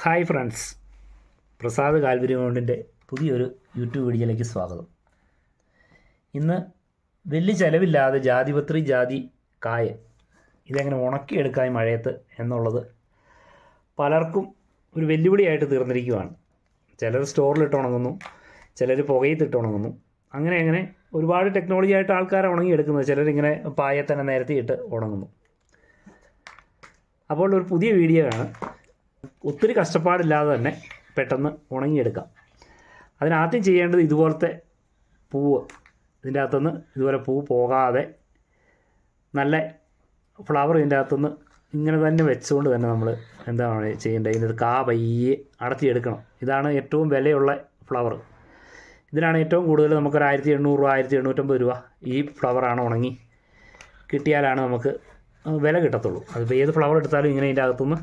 Hi friends, Prasad Calvary മൗണ്ടിൻ്റെ പുതിയൊരു YouTube വീഡിയോയിലേക്ക് സ്വാഗതം. ഇന്ന് വലിയ ചിലവില്ലാതെ ജാതിപത്രി ജാതി കായ ഇതെങ്ങനെ ഉണക്കിയെടുക്കാൻ മഴയത്ത് എന്നുള്ളത് പലർക്കും ഒരു വെല്ലുവിളിയായിട്ട് തീർന്നിരിക്കുകയാണ്. ചിലർ സ്റ്റോറിലിട്ട് ഉണങ്ങുന്നു, ചിലർ പുകയത്തിട്ട് ഉണങ്ങുന്നു. അങ്ങനെ ഒരുപാട് ടെക്നോളജി ആയിട്ട് ആൾക്കാരെ ഉണങ്ങിയെടുക്കുന്നത്. ചിലരിങ്ങനെ പായെ തന്നെ നിരത്തിയിട്ട് ഉണങ്ങുന്നു. അപ്പോൾ ഒരു പുതിയ വീഡിയോ ആണ്. ഒത്തിരി കഷ്ടപ്പാടില്ലാതെ തന്നെ പെട്ടെന്ന് ഉണങ്ങിയെടുക്കാം. അതിനാദ്യം ചെയ്യേണ്ടത് ഇതുപോലത്തെ പൂവ്, ഇതിൻ്റെ അകത്തുനിന്ന് ഇതുപോലെ പൂ പോകാതെ നല്ല ഫ്ലവർ ഇതിൻ്റെ അകത്തുനിന്ന് ഇങ്ങനെ തന്നെ വെച്ചുകൊണ്ട് തന്നെ നമ്മൾ എന്താണ് ചെയ്യേണ്ടത്, ഇതിൻ്റെ കാ പയ്യെ അടർത്തിയെടുക്കണം. ഇതാണ് ഏറ്റവും വിലയുള്ള ഫ്ലവർ. ഇതിനാണ് ഏറ്റവും കൂടുതൽ നമുക്കൊരു 1800 രൂപ 1850 രൂപ ഈ ഫ്ലവറാണ് ഉണങ്ങി കിട്ടിയാലാണ് നമുക്ക് വില കിട്ടത്തുള്ളൂ. അതിപ്പോൾ ഏത് ഫ്ലവർ എടുത്താലും ഇങ്ങനെ ഇതിൻ്റെ അകത്തുനിന്ന്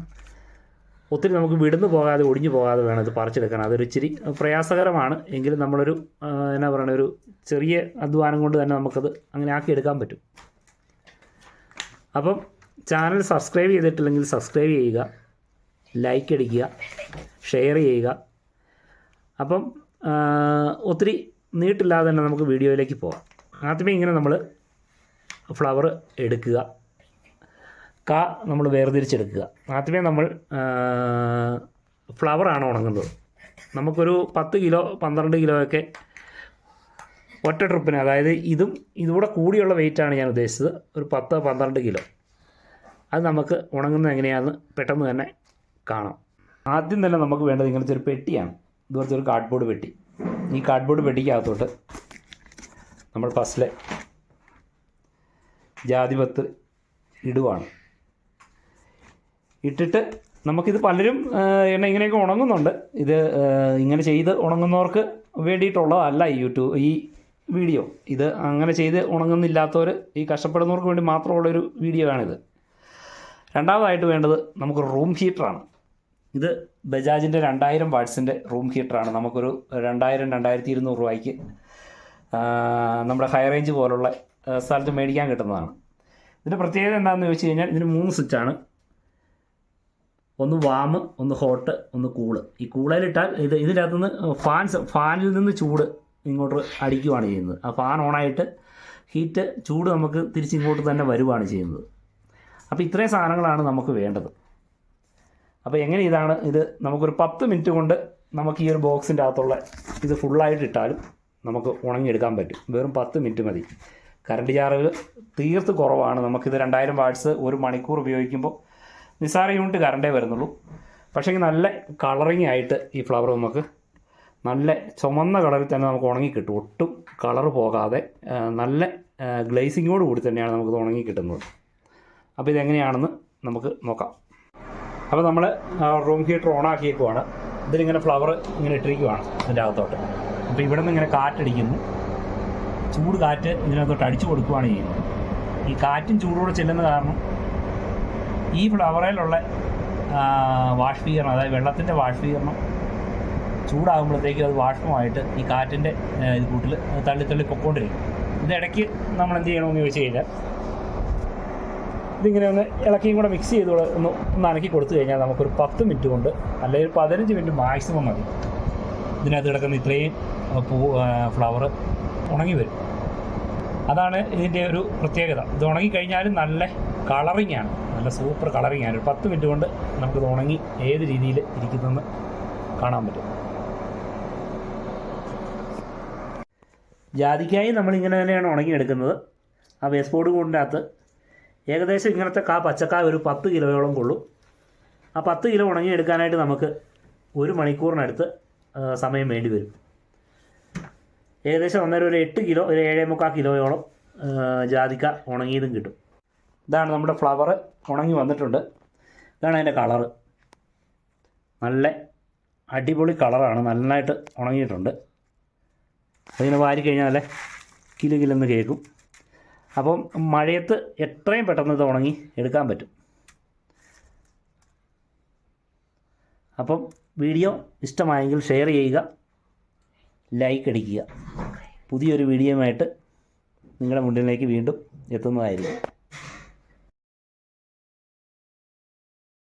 ഒത്തിരി നമുക്ക് വിടുന്നു പോകാതെ ഒടിഞ്ഞു പോകാതെ വേണം ഇത് പറിച്ചെടുക്കാൻ. അതൊരു ഇച്ചിരി പ്രയാസകരമാണ്. എങ്കിലും നമ്മളൊരു എന്നാ പറയുക, ഒരു ചെറിയ അധ്വാനം കൊണ്ട് തന്നെ നമുക്കത് അങ്ങനെ ആക്കിയെടുക്കാൻ പറ്റും. അപ്പം ചാനൽ സബ്സ്ക്രൈബ് ചെയ്തിട്ടില്ലെങ്കിൽ സബ്സ്ക്രൈബ് ചെയ്യുക, ലൈക്ക് അടിക്കുക, ഷെയർ ചെയ്യുക. അപ്പം ഒത്തിരി നീട്ടില്ലാതെ തന്നെ നമുക്ക് വീഡിയോയിലേക്ക് പോകാം. ആദ്യമേ ഇങ്ങനെ നമ്മൾ ഫ്ലവർ എടുക്കുക, കാ നമ്മൾ വേർതിരിച്ചെടുക്കുക. ആദ്യമേ നമ്മൾ ഫ്ലവറാണ് ഉണങ്ങുന്നത്. നമുക്കൊരു 10 കിലോ 12 കിലോ ഒക്കെ ഒറ്റ ട്രിപ്പിന്, അതായത് ഇതുകൂടെ കൂടിയുള്ള വെയിറ്റാണ് ഞാൻ ഉദ്ദേശിച്ചത്. ഒരു 10-12 കിലോ അത് നമുക്ക് ഉണങ്ങുന്നത് എങ്ങനെയാണെന്ന് പെട്ടെന്ന് തന്നെ കാണാം. ആദ്യം തന്നെ നമുക്ക് വേണ്ടത് ഇങ്ങനത്തെ ഒരു പെട്ടിയാണ്. ഇതുപോലത്തെ ഒരു കാർഡ്ബോർഡ് പെട്ടി. ഈ കാർഡ്ബോർഡ് പെട്ടിക്കകത്തോട്ട് നമ്മൾ ഫസ്റ്റിലെ ജാതിപത്രി ഇടുവാണ്. ഇട്ടിട്ട് നമുക്കിത് പലരും ഇങ്ങനെയൊക്കെ ഉണങ്ങുന്നുണ്ട്. ഇത് ഇങ്ങനെ ചെയ്ത് ഉണങ്ങുന്നവർക്ക് വേണ്ടിയിട്ടുള്ളതല്ല ഈ വീഡിയോ. ഇത് അങ്ങനെ ചെയ്ത് ഉണങ്ങുന്നില്ലാത്തവർ, ഈ കഷ്ടപ്പെടുന്നവർക്ക് വേണ്ടി മാത്രമുള്ളൊരു വീഡിയോ ആണിത്. രണ്ടാമതായിട്ട് വേണ്ടത് നമുക്ക് റൂം ഹീറ്ററാണ്. ഇത് ബജാജിൻ്റെ 2000 വാട്ട്സിൻ്റെ റൂം ഹീറ്ററാണ്. നമുക്കൊരു 2000-2200 രൂപയ്ക്ക് നമ്മുടെ ഹൈ റേഞ്ച് പോലുള്ള സ്ഥലത്ത് മേടിക്കാൻ കിട്ടുന്നതാണ്. ഇതിൻ്റെ പ്രത്യേകത എന്താണെന്ന് ചോദിച്ചു കഴിഞ്ഞാൽ, ഇതിന് 3 സ്വിച്ചാണ്. ഒന്ന് വാം, ഒന്ന് ഹോട്ട്, ഒന്ന് കൂള്. ഈ കൂളയിലിട്ടാൽ ഇതിൻ്റെ അകത്തുനിന്ന് ഫാനിൽ നിന്ന് ചൂട് ഇങ്ങോട്ട് അടിക്കുകയാണ് ചെയ്യുന്നത്. ആ ഫാൻ ഓണായിട്ട് ചൂട് നമുക്ക് തിരിച്ചിങ്ങോട്ട് തന്നെ വരുവാണ് ചെയ്യുന്നത്. അപ്പോൾ ഇത്രയും സാധനങ്ങളാണ് നമുക്ക് വേണ്ടത്. അപ്പോൾ എങ്ങനെ ഇത് നമുക്കൊരു 10 മിനിറ്റ് കൊണ്ട് നമുക്ക് ഈ ഒരു ബോക്സിൻ്റെ അകത്തുള്ള ഇത് ഫുള്ളായിട്ട് ഇട്ടാലും നമുക്ക് ഉണങ്ങിയെടുക്കാൻ പറ്റും. വെറും 10 മിനിറ്റ് മതി. കറണ്ട് ചാർജ് തീർത്ത് കുറവാണ്. നമുക്കിത് 2000 വാട്ട്സ് 1 മണിക്കൂർ ഉപയോഗിക്കുമ്പോൾ നിസ്സാര യൂണിറ്റ് കറണ്ടേ വരുന്നുള്ളൂ. പക്ഷേ നല്ല കളറിങ് ആയിട്ട് ഈ ഫ്ലവർ നമുക്ക് നല്ല ചുമന്ന കളറിൽ തന്നെ നമുക്ക് ഉണങ്ങിക്കിട്ടും. ഒട്ടും കളർ പോകാതെ നല്ല ഗ്ലേസിങ്ങോട് കൂടി തന്നെയാണ് നമുക്കിത് ഉണങ്ങി കിട്ടുന്നത്. അപ്പോൾ ഇതെങ്ങനെയാണെന്ന് നമുക്ക് നോക്കാം. അപ്പോൾ നമ്മൾ റൂം ഹീറ്റർ ഓണാക്കിയേക്കുവാണ്. ഇതിലിങ്ങനെ ഫ്ലവർ ഇങ്ങനെ ഇട്ടിരിക്കുവാണ് ഇതിൻ്റെ അകത്തോട്ട്. അപ്പോൾ ഇവിടെ നിന്ന് ഇങ്ങനെ കാറ്റടിക്കുന്നു. ചൂട് കാറ്റ് ഇതിനകത്തോട്ട് അടിച്ചു കൊടുക്കുകയാണ് ചെയ്യുന്നത്. ഈ കാറ്റും ചൂടോടെ ചെല്ലുന്ന കാരണം ഈ ഫ്ലവറിലുള്ള ബാഷ്പീകരണം, അതായത് വെള്ളത്തിൻ്റെ ബാഷ്പീകരണം ചൂടാകുമ്പോഴത്തേക്കും അത് ബാഷ്പമായിട്ട് ഈ കാറ്റിൻ്റെ ഇത് കൂട്ടിൽ തള്ളി പൊക്കോണ്ടിരിക്കും. ഇതിടയ്ക്ക് നമ്മൾ എന്ത് ചെയ്യണമെന്ന് ചോദിച്ചു കഴിഞ്ഞാൽ, ഇതിങ്ങനെ ഒന്ന് ഇളക്കിയും കൂടെ മിക്സ് ചെയ്ത് ഒന്ന് അനക്കി കൊടുത്തു കഴിഞ്ഞാൽ നമുക്കൊരു 10 മിനിറ്റ് കൊണ്ട്, അല്ലെങ്കിൽ ഒരു 15 മിനിറ്റ് മാക്സിമം മതി. ഇതിനകത്ത് കിടക്കുന്ന ഇത്രയും ഫ്ലവർ ഉണങ്ങി വരും. അതാണ് ഇതിൻ്റെ ഒരു പ്രത്യേകത. ഇത് ഉണങ്ങിക്കഴിഞ്ഞാലും നല്ല കളറിങ് ആണ്, നല്ല സൂപ്പർ കളറിങ് ആണ്. ഒരു 10 മിനിറ്റ് കൊണ്ട് നമുക്കിത് ഉണങ്ങി ഏത് രീതിയിൽ ഇരിക്കുന്നതെന്ന് കാണാൻ പറ്റും. ജാതിക്കായി നമ്മളിങ്ങനെ തന്നെയാണ് ഉണങ്ങിയെടുക്കുന്നത്. ആ വേസ്റ്റ് ബോർഡ് കൊണ്ടിനകത്ത് ഏകദേശം ഇങ്ങനത്തെ പച്ചക്കായ ഒരു 10 കിലോയോളം കൊള്ളും. ആ 10 കിലോ ഉണങ്ങിയെടുക്കാനായിട്ട് നമുക്ക് 1 മണിക്കൂറിനടുത്ത് സമയം വേണ്ടി വരും. ഏകദേശം അന്നേരം ഒരു 8 കിലോ, ഒരു 7.25 കിലോയോളം ജാതിക്ക ഉണങ്ങിയതും കിട്ടും. ഇതാണ് നമ്മുടെ ഫ്ലവർ ഉണങ്ങി വന്നിട്ടുണ്ട്. ഇതാണ് അതിൻ്റെ കളറ്. നല്ല അടിപൊളി കളറാണ്, നന്നായിട്ട് ഉണങ്ങിയിട്ടുണ്ട്. അതിനെ വാരിക്കഴിഞ്ഞാൽ നല്ല കിലുകിലെന്ന് കേൾക്കും. അപ്പം മഴയത്ത് എത്രയും പെട്ടെന്ന് ഇത് ഉണങ്ങി എടുക്കാൻ പറ്റും. അപ്പം വീഡിയോ ഇഷ്ടമായെങ്കിൽ ഷെയർ ചെയ്യുക, ലൈക്ക് അടിക്കുക. പുതിയൊരു വീഡിയോയുമായിട്ട് നിങ്ങളുടെ മുന്നിലേക്ക് വീണ്ടും എത്തുന്നതായിരിക്കും.